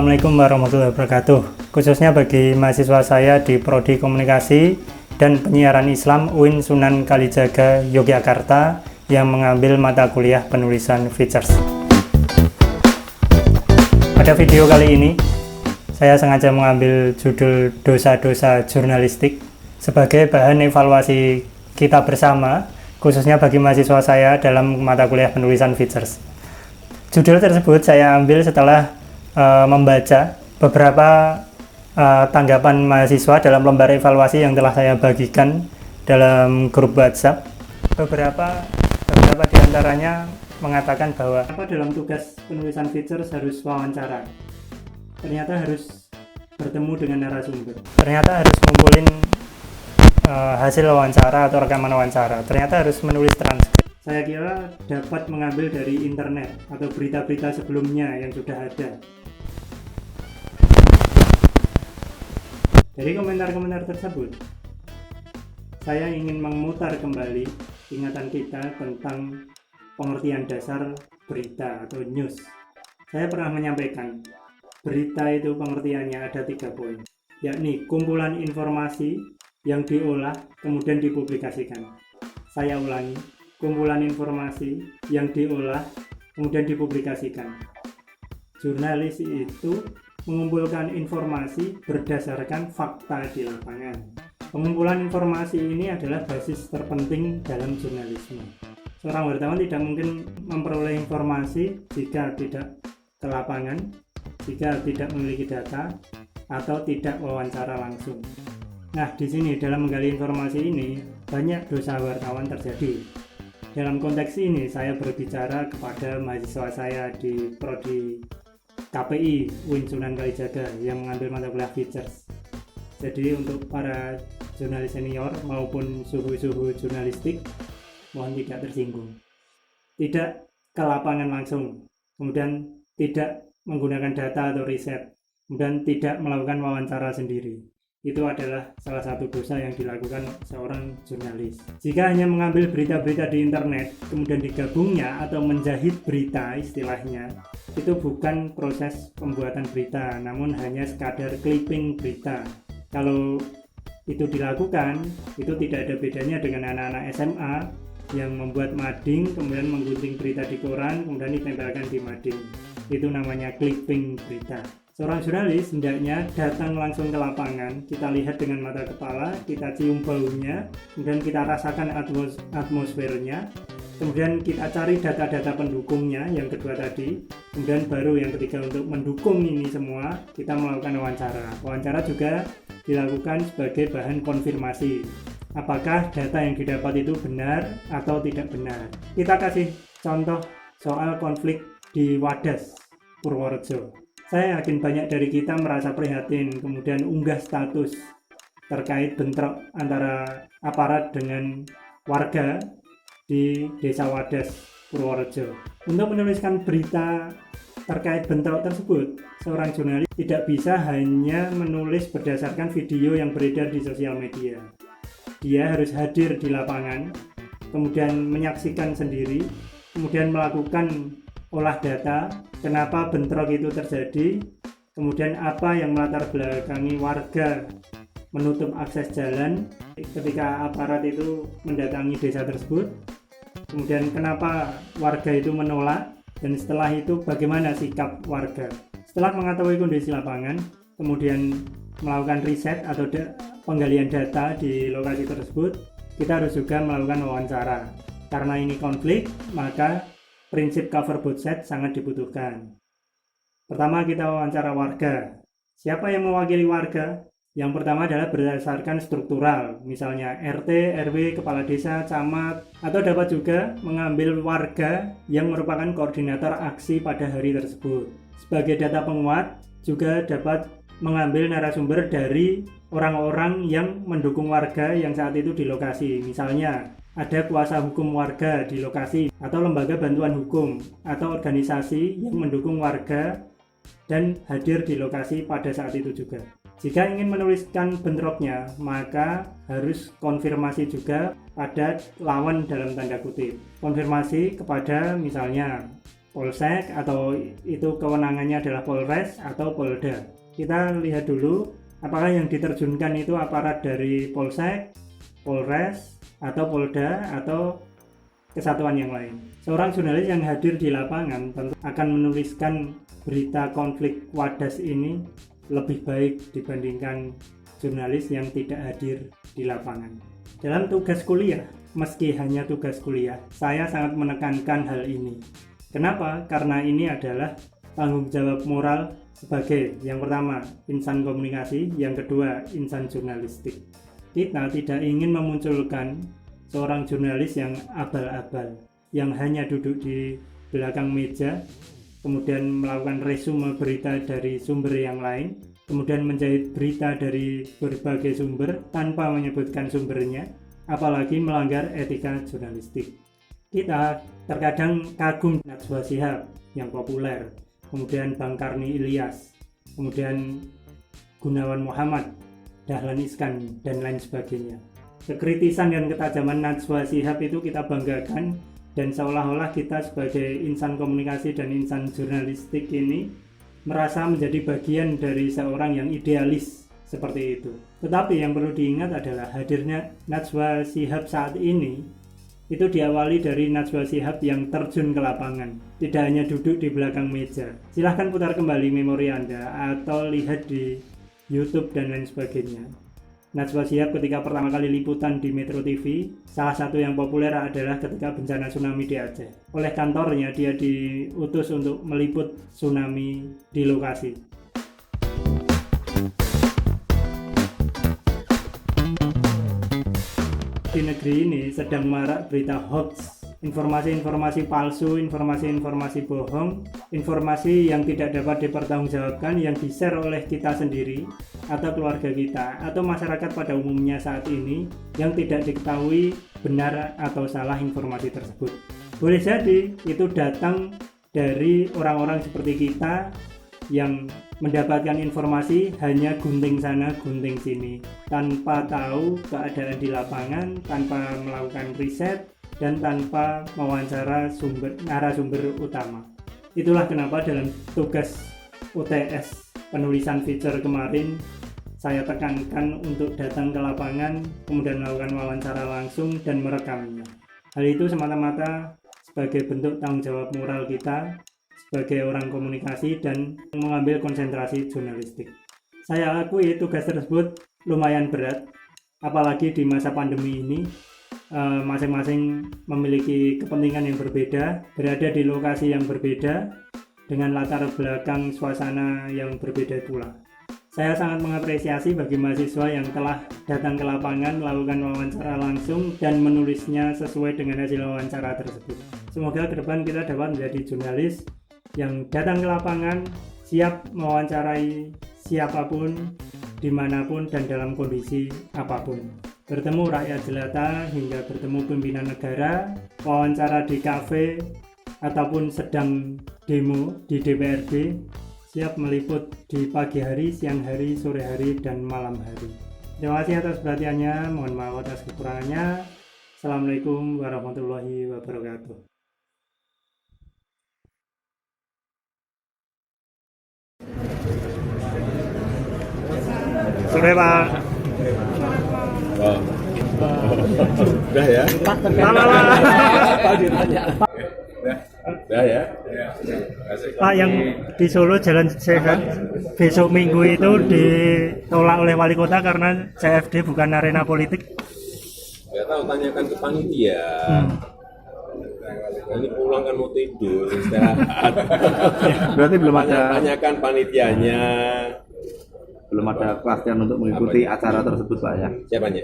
Assalamualaikum warahmatullahi wabarakatuh. Khususnya bagi mahasiswa saya di Prodi Komunikasi dan Penyiaran Islam UIN Sunan Kalijaga, Yogyakarta yang mengambil mata kuliah penulisan features. Pada video kali ini, saya sengaja mengambil judul dosa-dosa jurnalistik sebagai bahan evaluasi kita bersama, khususnya bagi mahasiswa saya dalam mata kuliah penulisan features. Judul tersebut saya ambil setelah membaca beberapa tanggapan mahasiswa dalam lembar evaluasi yang telah saya bagikan dalam grup WhatsApp. Beberapa di antaranya mengatakan bahwa dalam tugas penulisan features harus wawancara. Ternyata harus bertemu dengan narasumber. Ternyata harus ngumpulin hasil wawancara atau rekaman wawancara. Ternyata harus menulis transkrip. Saya kira dapat mengambil dari internet atau berita-berita sebelumnya yang sudah ada. Dari komentar-komentar tersebut, saya ingin memutar kembali ingatan kita tentang pengertian dasar berita atau news. Saya pernah menyampaikan, berita itu pengertiannya ada 3 poin, yakni kumpulan informasi yang diolah kemudian dipublikasikan. Saya ulangi, kumpulan informasi yang diolah kemudian dipublikasikan. Jurnalis itu mengumpulkan informasi berdasarkan fakta di lapangan. Pengumpulan informasi ini adalah basis terpenting dalam jurnalisme. Seorang wartawan tidak mungkin memperoleh informasi jika tidak ke lapangan, jika tidak memiliki data, atau tidak wawancara langsung. Nah, di sini dalam menggali informasi ini banyak dosa wartawan terjadi. Dalam konteks ini saya berbicara kepada mahasiswa saya di Prodi KPI UIN Sunan Kalijaga yang mengambil mata kuliah features. Jadi untuk para jurnalis senior maupun suhu-suhu jurnalistik, mohon tidak tersinggung. Tidak ke lapangan langsung, kemudian tidak menggunakan data atau riset, kemudian tidak melakukan wawancara sendiri. Itu adalah salah satu dosa yang dilakukan seorang jurnalis. Jika hanya mengambil berita-berita di internet, kemudian digabungnya atau menjahit berita istilahnya, itu bukan proses pembuatan berita, namun hanya sekadar clipping berita. Kalau itu dilakukan, itu tidak ada bedanya dengan anak-anak SMA yang membuat mading, kemudian menggunting berita di koran, kemudian ditempelkan di mading. Itu namanya clipping berita. Seorang jurnalis hendaknya datang langsung ke lapangan, kita lihat dengan mata kepala, kita cium baunya, kemudian kita rasakan atmosfernya, kemudian kita cari data-data pendukungnya, yang kedua tadi, kemudian baru yang ketiga untuk mendukung ini semua, kita melakukan wawancara. Wawancara juga dilakukan sebagai bahan konfirmasi. Apakah data yang didapat itu benar atau tidak benar? Kita kasih contoh soal konflik di Wadas, Purworejo. Saya yakin banyak dari kita merasa prihatin, kemudian unggah status terkait bentrok antara aparat dengan warga di Desa Wadas, Purworejo. Untuk menuliskan berita terkait bentrok tersebut, seorang jurnalis tidak bisa hanya menulis berdasarkan video yang beredar di sosial media. Dia harus hadir di lapangan, kemudian menyaksikan sendiri, kemudian melakukan olah data, kenapa bentrok itu terjadi, kemudian apa yang melatar belakangi warga menutup akses jalan ketika aparat itu mendatangi desa tersebut, kemudian kenapa warga itu menolak, dan setelah itu bagaimana sikap warga. Setelah mengetahui kondisi lapangan, kemudian melakukan riset atau penggalian data di lokasi tersebut, kita harus juga melakukan wawancara. Karena ini konflik, maka prinsip cover both sides sangat dibutuhkan. Pertama, kita wawancara warga. Siapa yang mewakili warga? Yang pertama adalah berdasarkan struktural, misalnya RT, RW, kepala desa, camat, atau dapat juga mengambil warga yang merupakan koordinator aksi pada hari tersebut. Sebagai data penguat, juga dapat mengambil narasumber dari orang-orang yang mendukung warga yang saat itu di lokasi. Misalnya, ada kuasa hukum warga di lokasi, atau lembaga bantuan hukum, atau organisasi yang mendukung warga dan hadir di lokasi pada saat itu juga. Jika ingin menuliskan bentroknya, maka harus konfirmasi juga pada lawan dalam tanda kutip. Konfirmasi kepada misalnya Polsek atau itu kewenangannya adalah Polres atau Polda. Kita lihat dulu apakah yang diterjunkan itu aparat dari Polsek, Polres, atau Polda, atau kesatuan yang lain. Seorang jurnalis yang hadir di lapangan tentu akan menuliskan berita konflik Wadas ini lebih baik dibandingkan jurnalis yang tidak hadir di lapangan. Dalam tugas kuliah, meski hanya tugas kuliah, saya sangat menekankan hal ini. Kenapa? Karena ini adalah tanggung jawab moral sebagai yang pertama insan komunikasi, yang kedua insan jurnalistik. Kita tidak ingin memunculkan seorang jurnalis yang abal-abal, yang hanya duduk di belakang meja, kemudian melakukan resume berita dari sumber yang lain, kemudian menjahit berita dari berbagai sumber tanpa menyebutkan sumbernya, apalagi melanggar etika jurnalistik. Kita terkadang kagum Najwa Shihab yang populer, kemudian Bang Karni Ilyas, kemudian Gunawan Muhammad, Dahlan Iskan, dan lain sebagainya. Kekritisan dan ketajaman Najwa Shihab itu kita banggakan, dan seolah-olah kita sebagai insan komunikasi dan insan jurnalistik ini merasa menjadi bagian dari seorang yang idealis seperti itu. Tetapi yang perlu diingat adalah hadirnya Najwa Shihab saat ini itu diawali dari Najwa Shihab yang terjun ke lapangan, tidak hanya duduk di belakang meja. Silahkan putar kembali memori Anda atau lihat di YouTube dan lain sebagainya. Najwa Shihab ketika pertama kali liputan di Metro TV, salah satu yang populer adalah ketika bencana tsunami di Aceh. Oleh kantornya dia diutus untuk meliput tsunami di lokasi. Di negeri ini sedang marak berita hoax, informasi-informasi palsu, informasi-informasi bohong, informasi yang tidak dapat dipertanggungjawabkan yang di-share oleh kita sendiri atau keluarga kita atau masyarakat pada umumnya saat ini yang tidak diketahui benar atau salah informasi tersebut. Boleh jadi itu datang dari orang-orang seperti kita yang mendapatkan informasi hanya gunting sana gunting sini tanpa tahu keadaan di lapangan, tanpa melakukan riset, dan tanpa mewawancara narasumber utama. Itulah kenapa dalam tugas UTS penulisan feature kemarin saya tekankan untuk datang ke lapangan, kemudian melakukan wawancara langsung dan merekamnya. Hal itu semata-mata sebagai bentuk tanggung jawab moral kita sebagai orang komunikasi dan mengambil konsentrasi jurnalistik. Saya akui tugas tersebut lumayan berat, apalagi di masa pandemi ini. Masing-masing memiliki kepentingan yang berbeda, berada di lokasi yang berbeda, dengan latar belakang suasana yang berbeda pula. Saya sangat mengapresiasi bagi mahasiswa yang telah datang ke lapangan, melakukan wawancara langsung, dan menulisnya sesuai dengan hasil wawancara tersebut. Semoga ke depan kita dapat menjadi jurnalis yang datang ke lapangan, siap mewawancarai siapapun, dimanapun, dan dalam kondisi apapun. Bertemu rakyat jelata hingga bertemu pimpinan negara, wawancara di kafe, ataupun sedang demo di DPRD, siap meliput di pagi hari, siang hari, sore hari, dan malam hari. Terima kasih atas perhatiannya, mohon maaf atas kekurangannya. Assalamualaikum warahmatullahi wabarakatuh. Sore Pak. Udah ya? Udah ya? Pak, yang di Solo Jalan Sehat besok Minggu itu ditolak oleh wali kota karena CFD bukan arena politik. Nggak tahu, tanyakan ke panitia. Ini pulang kan mau tidur, istirahat. Berarti belum ada, Tanyakan panitianya. belum ada kepastian untuk mengikuti acara tersebut, Pak ya. Siapanya?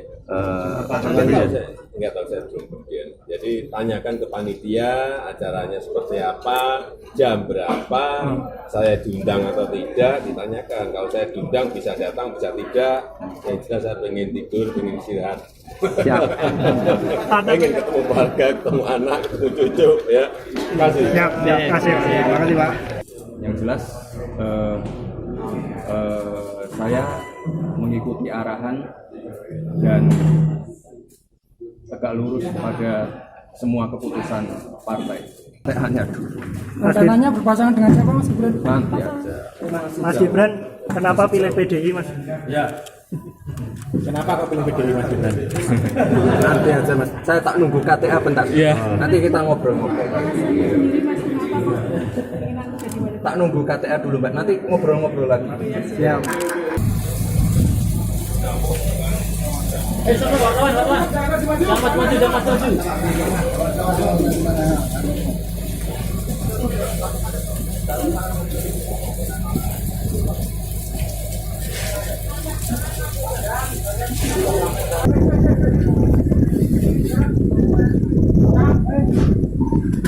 Nggak tahu, saya belum kemudian. Jadi tanyakan ke panitia acaranya seperti apa, jam berapa, saya diundang atau tidak, ditanyakan. Kalau saya diundang bisa datang, bisa tidak. Yang jelas saya pengen tidur, pengen istirahat. Siap. Pengen ketemu keluarga, ketemu anak, ketemu cucu, ya. Kasih. Siap, kasih. Terima kasih Pak. Yang jelas saya mengikuti arahan dan tegak lurus pada semua keputusan partai. TA-nya dulu. Rencananya berpasangan dengan siapa Mas Gibran? Nanti aja. Mas Gibran, kenapa pilih PDI Mas? Kenapa kau pilih PDI Mas Gibran? Nanti aja Mas. Saya tak nunggu KTA bentar. Iya. Nanti kita ngobrol-ngobrol. Tak nunggu KTA dulu Mbak. Nanti ngobrol-ngobrol lagi. Siap.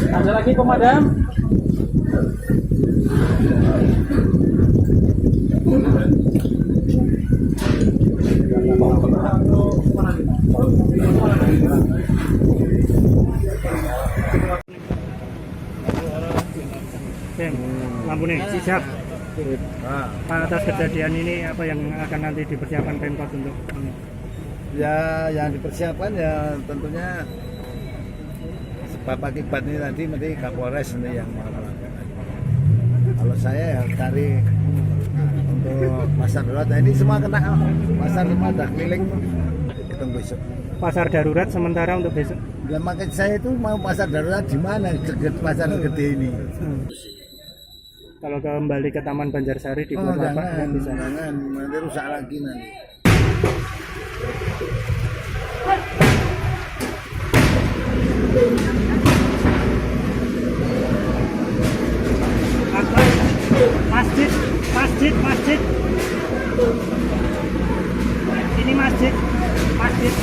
Ada lagi pemadam? Oke, lampu nih, siap. Pak, atas kejadian ini apa yang akan nanti dipersiapkan Pemkot untuk ini? Ya, yang dipersiapkan ya tentunya sebab akibat ini nanti Kapolres nanti yang melakukan. Kalau saya ya cari untuk pasar darurat. Nah, ini semua kena pasar pada keliling. Ketemu besok. Pasar darurat sementara untuk besok. Nah, makanya saya itu mau pasar darurat di mana pasar gede ini. Kalau kembali ke Taman Banjarsari di Oh, Bapak nggak jangan, bisa. jangan, nanti rusak lagi nanti. Masjid, masjid, masjid. Ini masjid, masjid.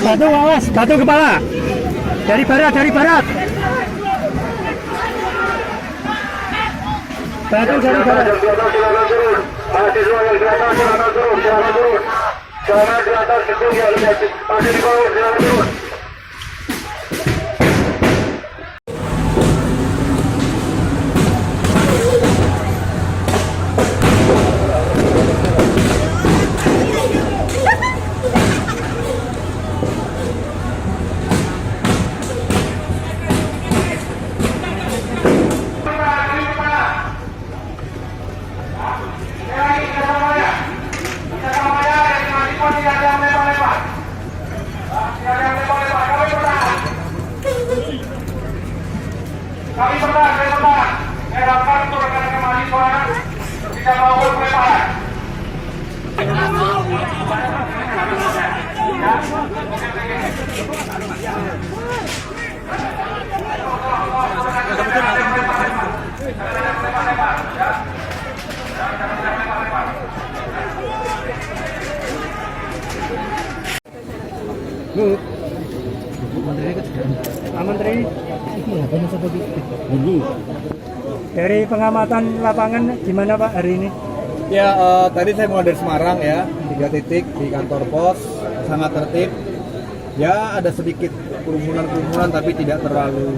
Batu awas, batu kepala. Dari barat, dari barat. Batu dari barat. Mahasiswa yang di atas silakan turun, silakan turun. Jangan di atas gedung yang masih di bawah, silakan turun. Kami pernah, saya harapkan untuk rekan-rekan mahasiswa bisa melakukan peleparan. Pak Menteri, dari pengamatan lapangan gimana Pak hari ini? Ya, tadi saya mulai dari Semarang ya, 3 titik di kantor pos, sangat tertib. Ya, ada sedikit kerumunan tapi tidak terlalu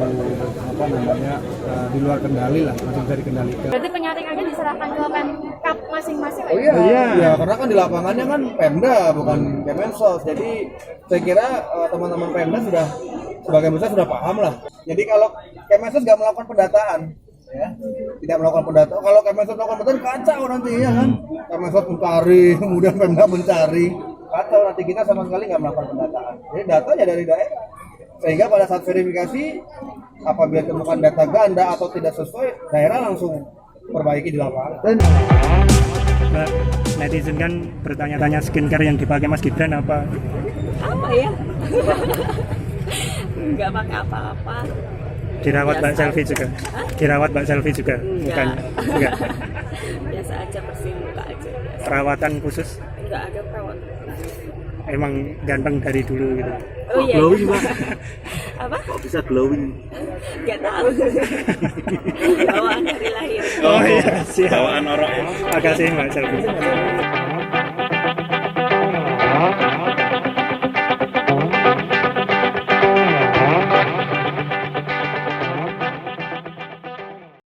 di luar kendali lah, masih bisa dikendalikan. Berarti penyaringannya diserahkan ke Pemkap masing-masing? Oh iya, ya, karena kan di lapangannya kan Pemda bukan Kemensos. Jadi saya kira teman-teman Pemda sudah sebagian besar sudah paham lah. Jadi kalau Kemensos nggak melakukan pendataan, ya, tidak melakukan pendataan. Kalau Kemensos melakukan pendataan kacau nanti ya kan. Kemensos mencari, kemudian Pemda mencari, kacau nanti kita sama sekali nggak melakukan pendataan. Jadi datanya dari daerah. Sehingga pada saat verifikasi, apabila temukan data ganda atau tidak sesuai, daerah langsung perbaiki di lapangan. Mbak, netizen kan bertanya-tanya skincare yang dipakai Mas Gibran apa? Apa ya? Nggak pakai apa-apa. Dirawat Mbak Selfie juga? Dirawat Mbak Selfie juga? Bukan? Enggak. Biasa aja, bersih muka aja. Biasa. Perawatan khusus? Nggak ada perawatan. Emang ganteng dari dulu gitu? Oh iya. Glowing Pak. Apa? Kok bisa glowing? Nggak tahu. Bawaan dari lahir. Oh iya, siap. Bawaan orang. Makasih Mbak Selfie.